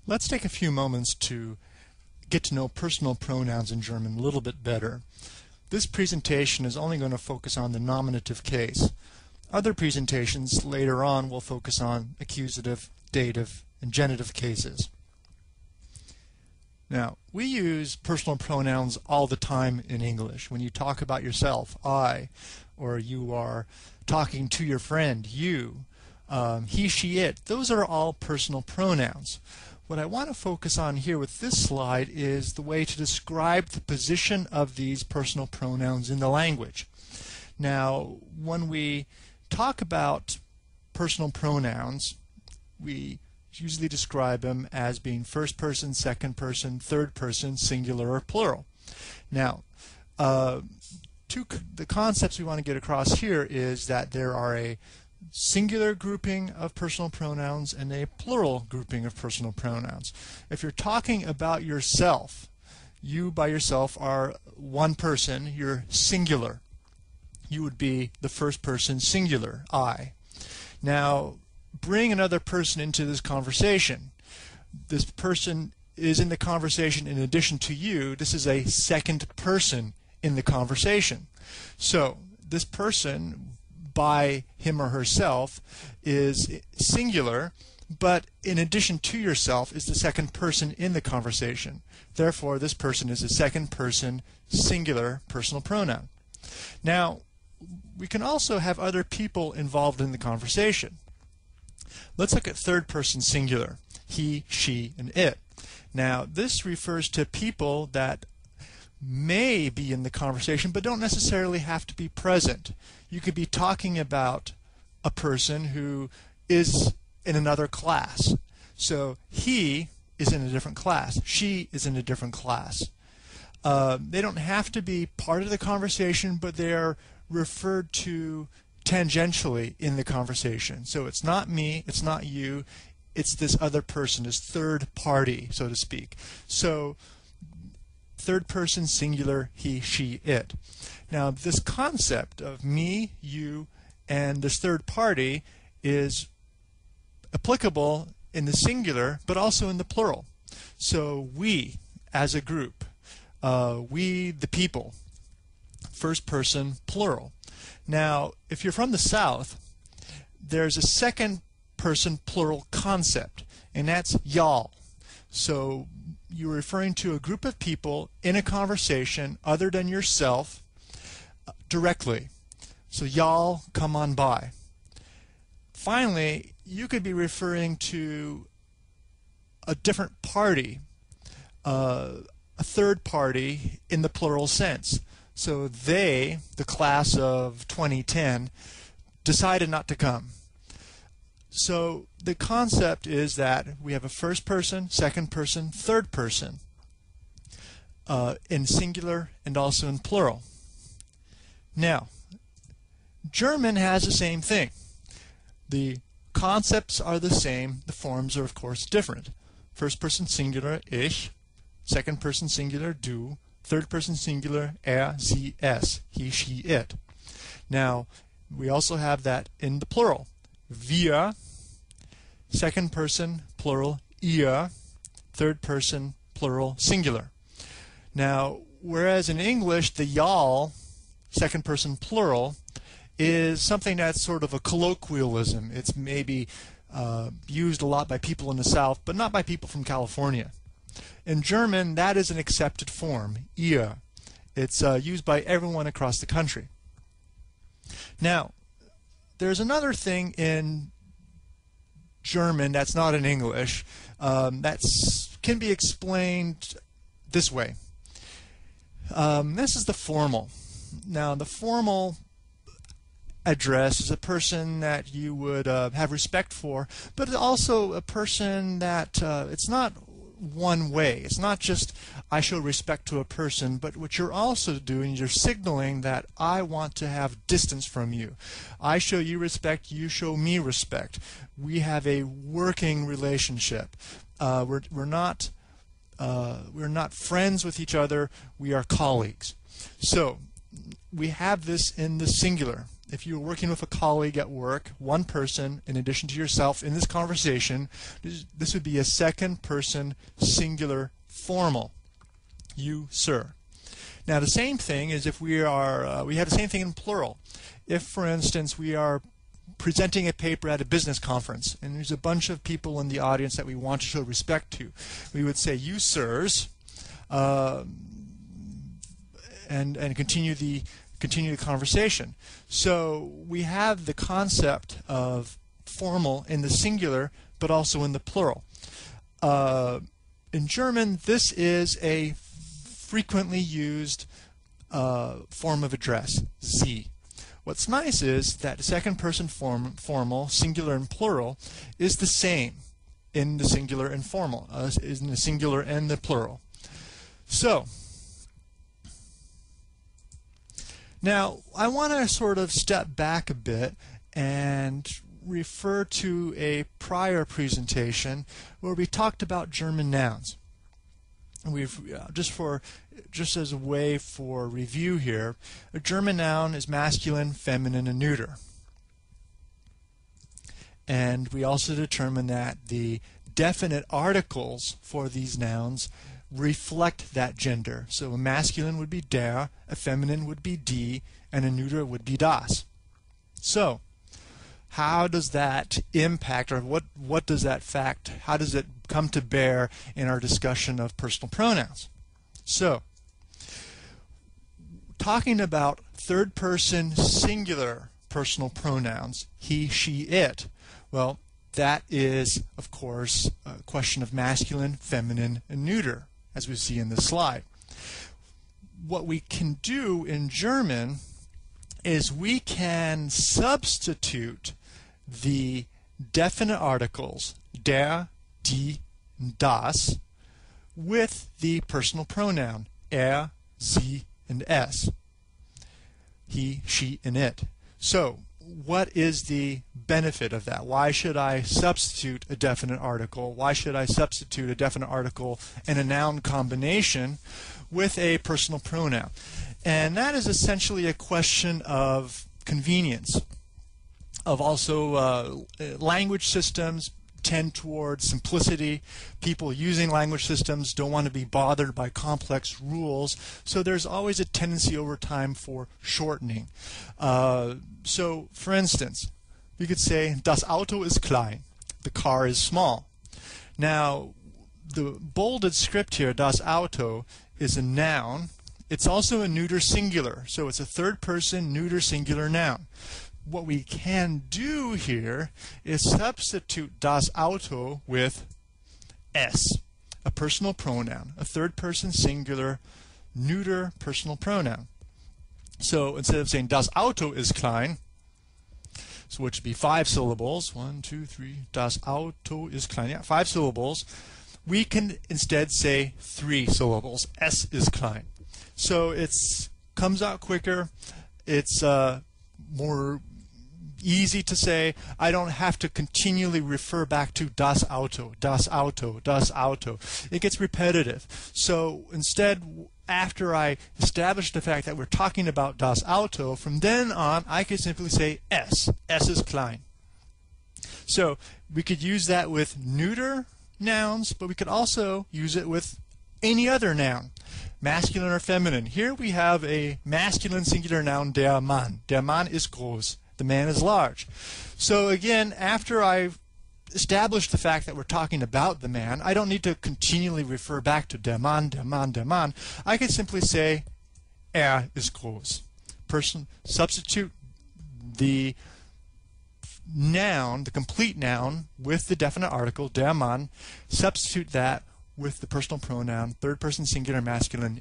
Let's take a few moments to get to know personal pronouns in German a little bit better. This presentation is only going to focus on the nominative case. Other presentations later on will focus on accusative, dative, and genitive cases. Now, we use personal pronouns all the time in English. When you talk about yourself, I, or you are talking to your friend, you, he, she, it, those are all personal pronouns. What I want to focus on here with this slide is the way to describe the position of these personal pronouns in the language. Now, when we talk about personal pronouns, we usually describe them as being first person, second person, third person, singular, or plural. Now, the concepts we want to get across here is that there are a singular grouping of personal pronouns and a plural grouping of personal pronouns. If you're talking about yourself, you by yourself are one person, you're singular. You would be the first person singular, I. Now, bring another person into this conversation. This person is in the conversation in addition to you. This is a second person in the conversation. So, this person, by him or herself, is singular, but in addition to yourself is the second person in the conversation. Therefore, this person is a second person singular personal pronoun. Now, we can also have other people involved in the conversation. Let's look at third person singular, he, she, and it. Now, this refers to people that may be in the conversation but don't necessarily have to be present. You could be talking about a person who is in another class. So he is in a different class. She is in a different class. They don't have to be part of the conversation, but they are referred to tangentially in the conversation. So it's not me, it's not you, it's this other person, this third party, so to speak. So third person singular, he, she, it. Now, this concept of me, you, and this third party is applicable in the singular, but also in the plural. So we, as a group, we, the people, first person, plural. Now, if you're from the South, there's a second person plural concept, and that's y'all. So you're referring to a group of people in a conversation other than yourself directly. So y'all, come on by. Finally, you could be referring to a different party, a third party in the plural sense. So they, the class of 2010, decided not to come. So the concept is that we have a first person, second person, third person in singular and also in plural. Now, German has the same thing. The concepts are the same, the forms are of course different. First person singular, ich, second person singular, du, third person singular, sie, es, he, she, it. Now, we also have that in the plural. Wir, second person plural, ihr, third person plural, singular. Now, whereas in English, the y'all, second person plural, is something that's sort of a colloquialism. It's maybe used a lot by people in the South, but not by people from California. In German, that is an accepted form, ihr. It's used by everyone across the country. Now, there's another thing in German that's not in English that can be explained this way. This is the formal. Now, the formal address is a person that you would have respect for, but also a person that it's not one way. It's not just I show respect to a person, but what you're also doing, you're signaling that I want to have distance from you. I show you respect, you show me respect. We have a working relationship. We're not friends with each other, we are colleagues. So we have this in the singular. if you were working with a colleague at work, one person in addition to yourself in this conversation, this would be a second person singular formal. You, sir. Now the same thing is if we have the same thing in plural. If, for instance, we are presenting a paper at a business conference and there's a bunch of people in the audience that we want to show respect to, we would say, you sirs, and continue the conversation. So we have the concept of formal in the singular but also in the plural. In German, this is a frequently used form of address, Sie. What's nice is that second person formal, singular and plural, is the same in the singular and formal, is in the singular and the plural. So, now I want to sort of step back a bit and refer to a prior presentation where we talked about German nouns. We've just as a way for review here, a German noun is masculine, feminine, and neuter. And we also determined that the definite articles for these nouns reflect that gender. So a masculine would be der, a feminine would be die, and a neuter would be das. So how does that impact, or what does that fact, how does it come to bear in our discussion of personal pronouns? So, talking about third person singular personal pronouns, he, she, it, well, that is, of course, a question of masculine, feminine, and neuter, as we see in this slide. What we can do in German is we can substitute the definite articles der, die, and das with the personal pronoun sie, and es. He, she, and it. So what is the benefit of that? Why should I substitute a definite article? Why should I substitute a definite article and a noun combination with a personal pronoun? And that is essentially a question of convenience. Of also language systems tend towards simplicity. People using language systems don't want to be bothered by complex rules, so there's always a tendency over time for shortening. So, for instance, we could say, das Auto ist klein. The car is small. Now, the bolded script here, das Auto, is a noun. It's also a neuter singular, so it's a third person neuter singular noun. What we can do here is substitute das Auto with es, a personal pronoun, a third person singular neuter personal pronoun. So instead of saying das Auto ist klein, so which would be 5 syllables, 1, 2, 3, das Auto ist klein, yeah, 5 syllables, we can instead say 3 syllables, es ist klein. So it's comes out quicker, it's more easy to say. I don't have to continually refer back to das Auto, das Auto, das Auto. It gets repetitive. So instead, after I establish the fact that we're talking about das Auto, from then on I could simply say es ist klein. So we could use that with neuter nouns, but we could also use it with any other noun, masculine or feminine. Here we have a masculine singular noun, der Mann. Der Mann ist groß. The man is large. So again, after I've established the fact that we're talking about the man, I don't need to continually refer back to der Mann, der Mann, der Mann. I can simply say ist groß. Substitute the noun, the complete noun, with the definite article, der Mann. Substitute that with the personal pronoun, third person singular masculine,